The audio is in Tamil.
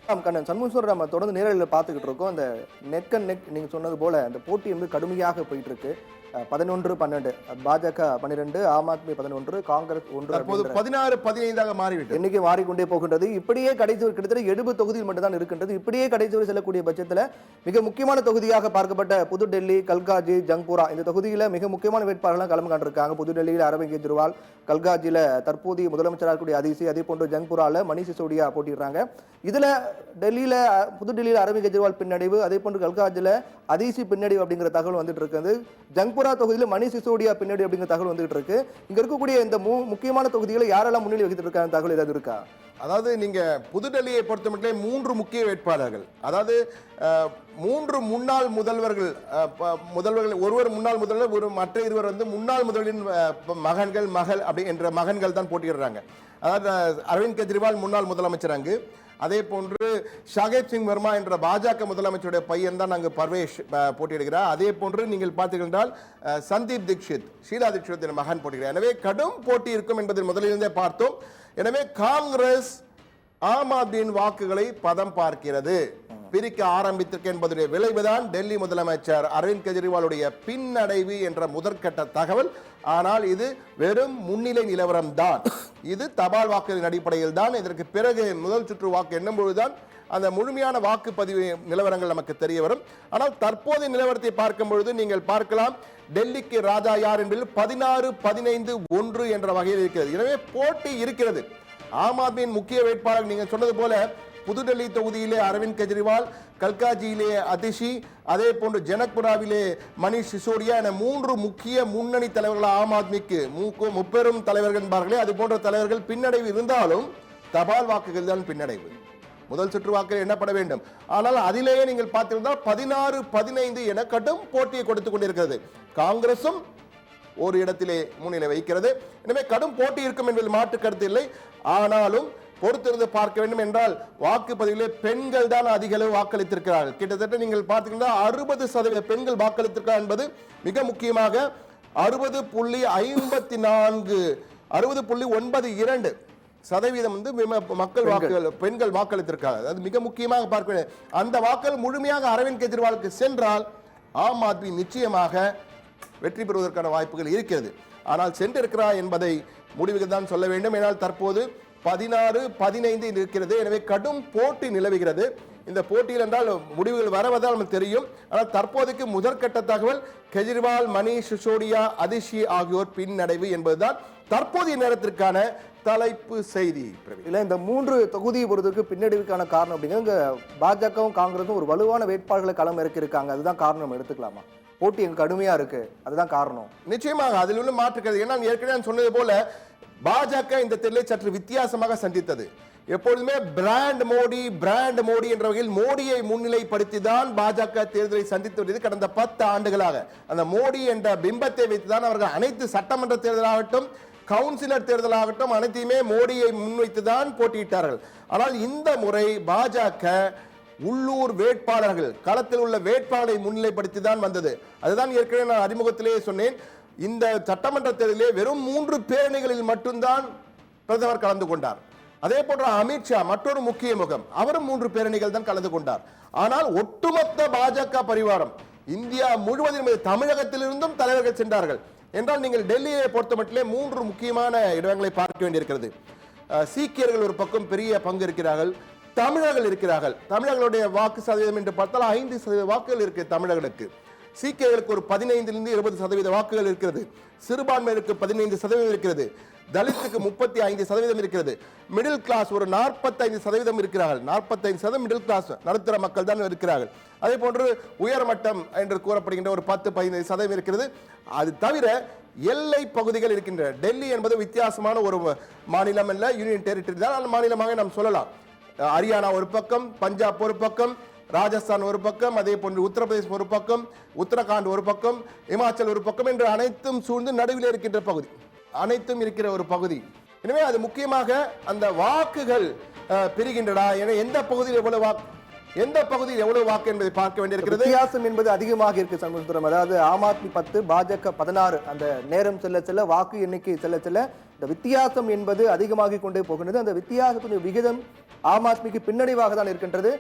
கண்ணன் சண்முகேஸ்வரர் நம்ம தொடர்ந்து நேரடியில் பார்த்துக்கிட்டு இருக்கோம். அந்த நெக் அண்ட் நெக் நீங்க சொன்னது போல அந்த போட்டி வந்து கடுமையாக போயிட்டு இருக்கு. 11-12 பாஜக 12, ஆம் ஆத்மி 11, காங்கிரஸ் 1. 16-15 மாறிவிட்டது. எண்ணிக்கை மாறிக்கொண்டே போகின்றது. இப்படியே கடைசி கிட்டத்தட்ட 70 தொகுதியில் மட்டும்தான் இருக்கின்றது. இப்படியே கடைசி வரை செல்லக்கூடிய பட்சத்தில் மிக முக்கியமான தொகுதியாக பார்க்கப்பட்ட புதுடெல்லி, கல்காஜி, ஜங்பூரா இந்த தொகுதியில் மிக முக்கியமான வேட்பாளர்கள் களம் காண்டிருக்காங்க. புதுடெல்லியில் அரவிந்த் கெஜ்ரிவால், கல்காஜியில் தற்போதைய முதலமைச்சராக கூடிய அதிசி, அதே போன்று ஜங்பூராவில் மணிஷ் சிசோடியா போட்டிடுறாங்க. இதுல டெல்லியில புதுடெல்லியில் அரவிந்த் கெஜ்ரிவால் பின்னடைவு, அதே போன்று கல்காஜில் அதிசி பின்னடைவு அப்படிங்கிற தகவல் வந்துட்டு இருக்குது. ஜங்பூரா தொகுதியில் மணிஷ் சிசோடியா பின்னடைவு அப்படிங்கிற தகவல் வந்துட்டு இருக்கு. இங்க இருக்கக்கூடிய இந்த முக்கியமான தொகுதிகளை யாரெல்லாம் முன்னிலை வகித்து இருக்காங்க தகவல் ஏதாவது இருக்கா? அதாவது நீங்க புதுடெல்லியை பொறுத்தமட்டிலே 3 முக்கிய வேட்பாளர்கள், அதாவது 3 முன்னாள் முதல்வர்கள், ஒருவர் முன்னாள் முதல்வர், ஒரு மற்ற இருவர் வந்து முன்னாள் முதல்வரின் மகன்கள், மகள் அப்படி என்ற மகன்கள் தான் போட்டியிடுறாங்க. அதாவது அரவிந்த் கெஜ்ரிவால் முன்னாள் முதலமைச்சர் அங்கு, அதே போன்று ஷாகேப் சிங் வர்மா என்ற பாஜக முதலமைச்சருடைய பையன் தான் அங்கு பர்வேஷ் போட்டியிடுகிறார். அதே போன்று நீங்கள் பார்த்தீர்கள் சந்தீப் தீக்ஷித், ஷீலா தீக்ஷித் என்ற மகன் போட்டியிடுகிறார். எனவே கடும் போட்டி இருக்கும் என்பதை முதலிலிருந்தே பார்த்தோம். எனவே காங்கிரஸ் ஆம் ஆத்மியின் வாக்குகளை பதம் பார்க்கிறது, பிரிக்க ஆரம்பித்திருக்க என்பதுடைய விளைவுதான் டெல்லி முதலமைச்சர் அரவிந்த் கெஜ்ரிவாலுடைய பின்னடைவு என்ற முதற்கட்ட தகவல். ஆனால் இது வெறும் முன்னிலை நிலவரம் தான். இது தபால் வாக்குகளின் அடிப்படையில் தான். இதற்கு பிறகு முதல் சுற்று வாக்கு எண்ணும் பொழுதுதான் அந்த முழுமையான வாக்குப்பதிவு நிலவரங்கள் நமக்கு தெரிய வரும். ஆனால் தற்போதைய நிலவரத்தை பார்க்கும் பொழுது நீங்கள் பார்க்கலாம், டெல்லிக்கு ராஜா யார் என்பதில் 16-15-1 என்ற வகையில் இருக்கிறது. எனவே போட்டி இருக்கிறது. ஆம் ஆத்மியின் முக்கிய வேட்பாளர் நீங்கள் சொன்னது போல புதுடெல்லி தொகுதியிலே அரவிந்த் கெஜ்ரிவால், கல்காஜியிலே அதிஷி, அதே போன்று ஜனக்புராவிலே மணிஷ் சிசோடியா என 3 முக்கிய முன்னணி தலைவர்கள் ஆம் ஆத்மிக்கு முப்பெரும் தலைவர்கள் என்பார்களே, அது போன்ற தலைவர்கள் பின்னடைவு இருந்தாலும் தபால் வாக்குகள் தான் பின்னடைவு. முதல் சுற்று வாக்குகள் எண்ணப்பட வேண்டும். ஆனால் அதிலேயே நீங்கள் பார்த்திருந்தால் 16-15 என கடும் போட்டியை கொடுத்துக் கொண்டிருக்கிறது. காங்கிரசும் ஒரு இடத்திலே முன்னிலை வைக்கிறது. எனவே கடும் போட்டி இருக்கும் என்பதில் மாற்று கருத்து இல்லை. ஆனாலும் பொறுத்திருந்து பார்க்க வேண்டும். என்றால் வாக்குப்பதிவிலே பெண்கள் தான் அதிக அளவு வாக்களித்திருக்கிறார்கள். கிட்டத்தட்ட நீங்கள் பார்த்தீங்கன்னா 60% பெண்கள் வாக்களித்திருக்கிறார் என்பது மிக முக்கியமாக 60.92% வந்து மக்கள் வாக்குகள் பெண்கள் வாக்களித்திருக்கிறார்கள். அது மிக முக்கியமாக பார்க்க வேண்டும். அந்த வாக்குகள் முழுமையாக அரவிந்த் கெஜ்ரிவாலுக்கு சென்றால் ஆம் ஆத்மி நிச்சயமாக வெற்றி பெறுவதற்கான வாய்ப்புகள் இருக்கிறது. ஆனால் சென்றிருக்கிறார் என்பதை முடிவுகள் தான் சொல்ல வேண்டும். ஏனால் தற்போது 16-15 இருக்கிறது. எனவே கடும் போட்டி நிலவுகிறது. இந்த போட்டியில் என்றால் முடிவுகள் வரவதால் நமக்கு தெரியும். ஆனால் தற்போதைக்கு முதற்கட்ட தகவல் கெஜ்ரிவால், மணிஷ் சிசோடியா, அதிஷி ஆகியோர் பின்னடைவு என்பதுதான் தற்போதைய நேரத்திற்கான தலைப்பு செய்தி. இல்ல இந்த 3 தொகுதியை பொறுத்தவரைக்கும் பின்னடைவுக்கான காரணம் அப்படிங்கிறது பாஜகவும் காங்கிரஸும் ஒரு வலுவான வேட்பாளர்களை களம் இறக்கியிருக்காங்க. அதுதான் காரணம் எடுத்துக்கலாமா? போட்டி எங்க கடுமையா இருக்கு, அதுதான் காரணம். நிச்சயமாக அதில் உள்ள மாற்றுக்கிறது. ஏன்னா ஏற்கனவே சொன்னது போல பாஜக இந்த தேர்தலை சற்று வித்தியாசமாக சந்தித்தது. எப்பொழுதுமே பிராண்ட் மோடி என்ற வகையில் மோடியை முன்னிலைப்படுத்தி தான் பாஜக தேர்தலை சந்தித்து வருகிறது கடந்த 10 ஆண்டுகளாக. அந்த மோடி என்ற பிம்பத்தை வைத்துதான் அவர்கள் அனைத்து சட்டமன்ற தேர்தலாகட்டும், கவுன்சிலர் தேர்தலாகட்டும் அனைத்தையுமே மோடியை முன்வைத்துதான் போட்டியிட்டார்கள். ஆனால் இந்த முறை பாஜக உள்ளூர் வேட்பாளர்கள், களத்தில் உள்ள வேட்பாளரை முன்னிலைப்படுத்தி தான் வந்தது. அதுதான் ஏற்கனவே நான் அறிமுகத்திலேயே சொன்னேன். இந்த சட்டமன்ற தேர்தலிலே வெறும் 3 பேரணிகளில் மட்டும்தான் பிரதமர் கலந்து கொண்டார். அதே போன்ற அமித்ஷா மற்றொரு முக்கிய முகம், அவரும் 3 பேரணிகள் தான் கலந்து கொண்டார். ஆனால் ஒட்டுமொத்த பாஜக பரிவாரம் இந்தியா முழுவதும் தமிழகத்திலிருந்தும் தலைவர்கள் சென்றார்கள். என்றால் நீங்கள் டெல்லியை பொறுத்த மட்டிலே 3 முக்கியமான இடங்களை பார்க்க வேண்டியிருக்கிறது. சீக்கியர்கள் ஒரு பக்கம் பெரிய பங்கு இருக்கிறார்கள், தமிழர்கள் இருக்கிறார்கள். தமிழர்களுடைய வாக்கு சதவீதம் என்று பார்த்தால் 5% வாக்குகள் இருக்கு தமிழர்களுக்கு. சீக்கியர்களுக்கு ஒரு 15-20% வாக்குகள் இருக்கிறது. சிறுபான்மையினருக்கு 15% இருக்கிறது. தலித்துக்கு 35% இருக்கிறது. மிடில் கிளாஸ் ஒரு 45% இருக்கிறார்கள். 45% மிடில் கிளாஸ் நடுத்தர மக்கள் தான் இருக்கிறார்கள். அதே போன்று உயர்மட்டம் என்று கூறப்படுகின்ற ஒரு 10-15% இருக்கிறது. அது தவிர எல்லை பகுதிகள் இருக்கின்றன. டெல்லி என்பது வித்தியாசமான ஒரு மாநிலம் அல்ல, யூனியன் டெரிட்டரி தான் மாநிலமாக நாம் சொல்லலாம். ஹரியானா ஒரு பக்கம், பஞ்சாப் ஒரு பக்கம், ராஜஸ்தான் ஒரு பக்கம், அதே போன்று உத்தரப்பிரதேசம் ஒரு பக்கம், உத்தரகாண்ட் ஒரு பக்கம், இமாச்சல் ஒரு பக்கம் என்று அனைத்தும் சூழ்ந்து நடுவில் இருக்கின்ற பகுதி, அனைத்தும் இருக்கிற ஒரு பகுதி. எனவே அது முக்கியமாக அந்த வாக்குகள் பிரிகின்றன. எந்த பகுதியில் எவ்வளவு வாக்கு என்பதை பார்க்க வேண்டியிருக்கிறது. வித்தியாசம் என்பது அதிகமாக இருக்கு சண்முகசுந்தரம். அதாவது ஆம் ஆத்மி 10, பாஜக 16. அந்த நேரம் செல்ல செல்ல வாக்கு எண்ணிக்கை செல்ல செல்ல இந்த வித்தியாசம் என்பது அதிகமாகிக் கொண்டே போகின்றது. அந்த வித்தியாசத்தின் விகிதம் ஆம் ஆத்மிக்கு பின்னடைவாக தான் இருக்கின்றது.